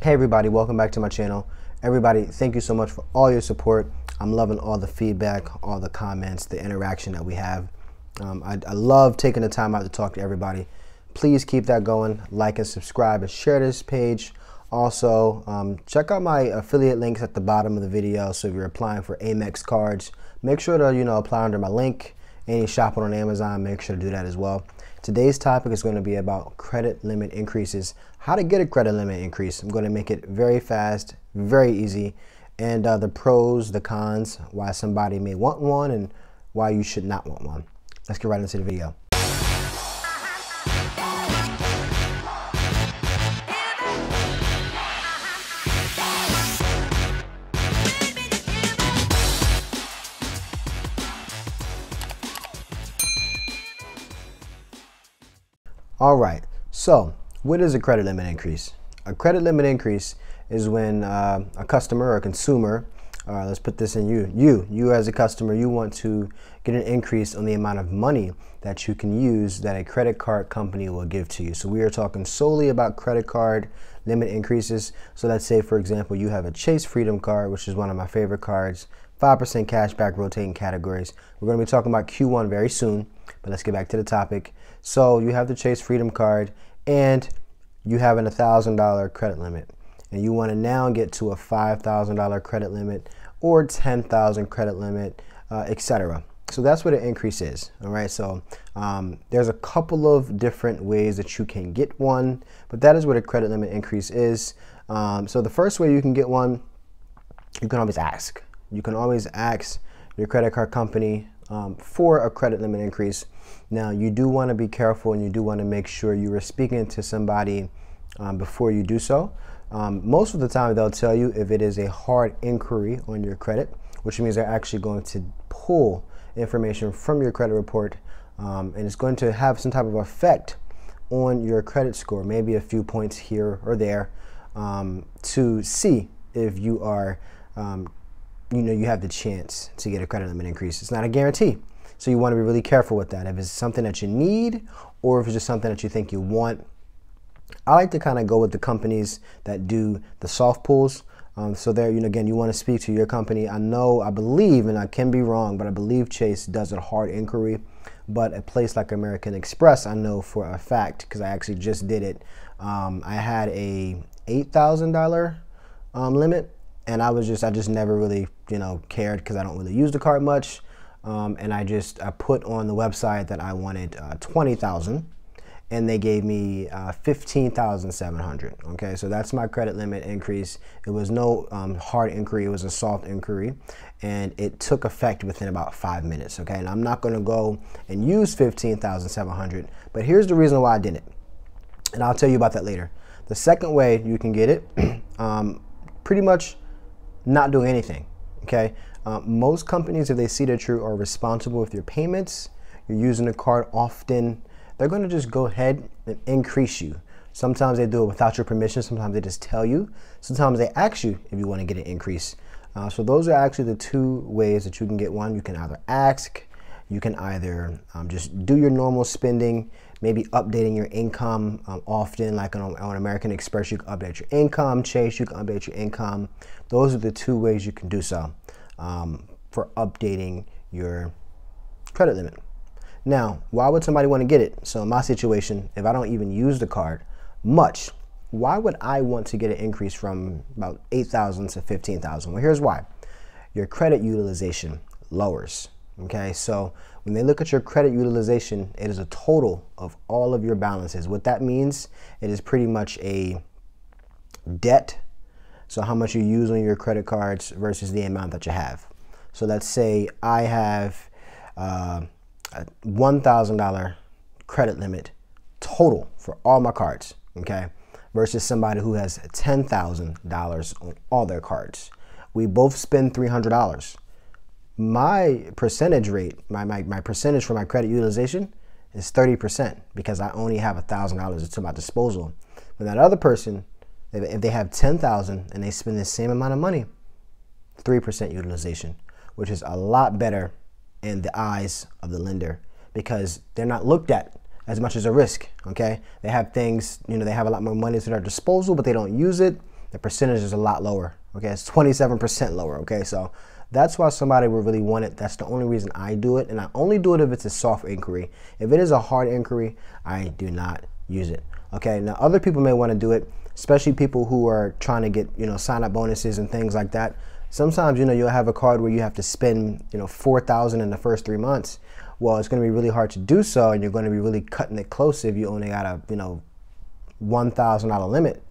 Hey everybody, welcome back to my channel. Everybody, thank you so much for all your support. I'm loving all the feedback, all the comments, the interaction that we have. I love taking the time out to talk to everybody. Please keep that going. Like and subscribe and share this page. Also, check out my affiliate links at the bottom of the video. So if you're applying for Amex cards, make sure to apply under my link. Any shopping on Amazon, make sure to do that as well. Today's topic is going to be about credit limit increases, how to get a credit limit increase. I'm going to make it very fast, very easy, and the pros, the cons, why somebody may want one and why you should not want one. Let's get right into the video. All right, so what is a credit limit increase? A credit limit increase is when a customer or a consumer, let's put this in you as a customer, you want to get an increase on the amount of money that you can use that a credit card company will give to you. So we are talking solely about credit card limit increases. So let's say, for example, you have a Chase Freedom card, which is one of my favorite cards, 5% cash back rotating categories. We're going to be talking about Q1 very soon, but let's get back to the topic. So you have the Chase Freedom card and you have an $1,000 credit limit, and you want to now get to a $5,000 credit limit or $10,000 credit limit, etc. So that's what an increase is. All right. So there's a couple of different ways that you can get one, but that is what a credit limit increase is. So the first way you can get one, you can always ask. You can always ask your credit card company for a credit limit increase. Now, you do want to be careful and you do want to make sure you are speaking to somebody before you do so. Most of the time, they'll tell you if it is a hard inquiry on your credit, which means they're actually going to pull information from your credit report, and it's going to have some type of effect on your credit score, maybe a few points here or there, to see if you are you have the chance to get a credit limit increase. It's not a guarantee. So you want to be really careful with that. If it's something that you need or if it's just something that you think you want. I like to kind of go with the companies that do the soft pulls. So there, again, you want to speak to your company. I believe, and I can be wrong, but I believe Chase does a hard inquiry. But a place like American Express, I know for a fact, because I actually just did it. I had a $8,000 limit. And I just never really, cared because I don't really use the card much. And I put on the website that I wanted 20,000, and they gave me 15,700. Okay, so that's my credit limit increase. It was no hard inquiry; it was a soft inquiry, and it took effect within about 5 minutes. Okay, and I'm not going to go and use 15,700, but here's the reason why I did it, and I'll tell you about that later. The second way you can get it, pretty much not doing anything. Okay, most companies, if they see that you are responsible with your payments, you're using the card often, they're going to just go ahead and increase you. Sometimes they do it without your permission. Sometimes they just tell you. Sometimes they ask you if you want to get an increase. So those are actually the two ways that you can get one. You can either ask, you can either just do your normal spending, maybe updating your income often, like on American Express, you can update your income. Chase, you can update your income. Those are the two ways you can do so for updating your credit limit. Now, why would somebody want to get it? So in my situation, if I don't even use the card much, why would I want to get an increase from about 8,000 to 15,000? Well, here's why. Your credit utilization lowers. Okay, so when they look at your credit utilization, it is a total of all of your balances. What that means, it is pretty much a debt. So how much you use on your credit cards versus the amount that you have. So let's say I have a $1,000 credit limit total for all my cards, okay, versus somebody who has $10,000 on all their cards. We both spend $300. My percentage rate, my percentage for my credit utilization is 30% because I only have $1,000 to my disposal. When that other person, if they have 10,000 and they spend the same amount of money, 3% utilization, which is a lot better in the eyes of the lender because they're not looked at as much as a risk, okay? They have things, they have a lot more money at their disposal, but they don't use it. the percentage is a lot lower. Okay, it's 27% lower. Okay, so that's why somebody would really want it. That's the only reason I do it, and I only do it if it's a soft inquiry. If it is a hard inquiry, I do not use it. Okay, now other people may want to do it, especially people who are trying to get, sign up bonuses and things like that. Sometimes, you'll have a card where you have to spend, $4,000 in the first 3 months. Well, it's going to be really hard to do so, and you're going to be really cutting it close if you only got a, $1,000 limit.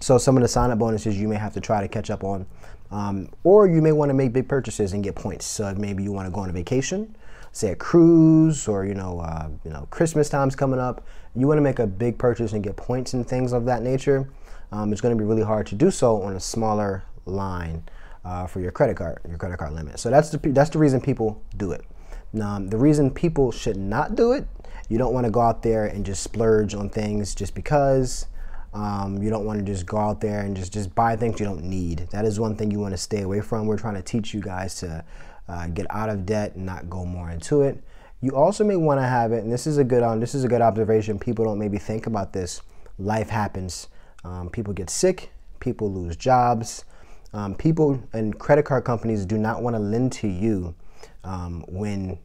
So some of the sign up bonuses you may have to try to catch up on. Or you may want to make big purchases and get points. So maybe you want to go on a vacation, say a cruise, or Christmas time's coming up. You want to make a big purchase and get points and things of that nature. It's going to be really hard to do so on a smaller line for your credit card limit. So that's the reason people do it. Now, the reason people should not do it, you don't want to go out there and just splurge on things just because. You don't want to just go out there and just buy things you don't need. That is one thing you want to stay away from. We're trying to teach you guys to get out of debt and not go more into it. You also may want to have it, and this is a good observation. People don't maybe think about this. Life happens. People get sick. People lose jobs. People and credit card companies do not want to lend to you when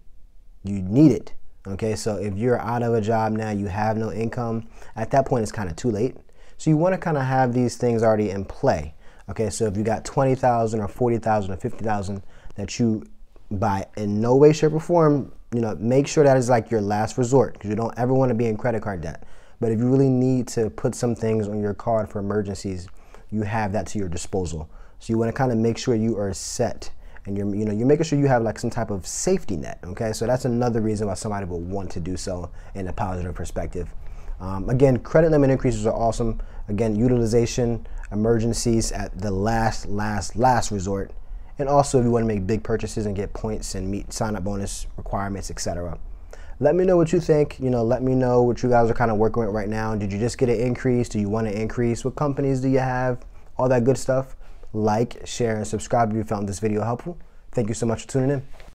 you need it. Okay, so if you're out of a job now, you have no income, at that point it's kind of too late. So you want to kind of have these things already in play. Okay, so if you got $20,000 or $40,000 or $50,000 that you buy, in no way, shape, or form, make sure that is like your last resort, because you don't ever want to be in credit card debt. But if you really need to put some things on your card for emergencies, you have that to your disposal. So you want to kind of make sure you are set, and you're making sure you have like some type of safety net. Okay, so that's another reason why somebody would want to do so in a positive perspective. Again, credit limit increases are awesome. Again, utilization, emergencies at the last resort. And also if you want to make big purchases and get points and meet sign-up bonus requirements, etc. Let me know what you think. Let me know what you guys are kind of working with right now. Did you just get an increase? Do you want to increase? What companies do you have? All that good stuff. Like, share, and subscribe if you found this video helpful. Thank you so much for tuning in.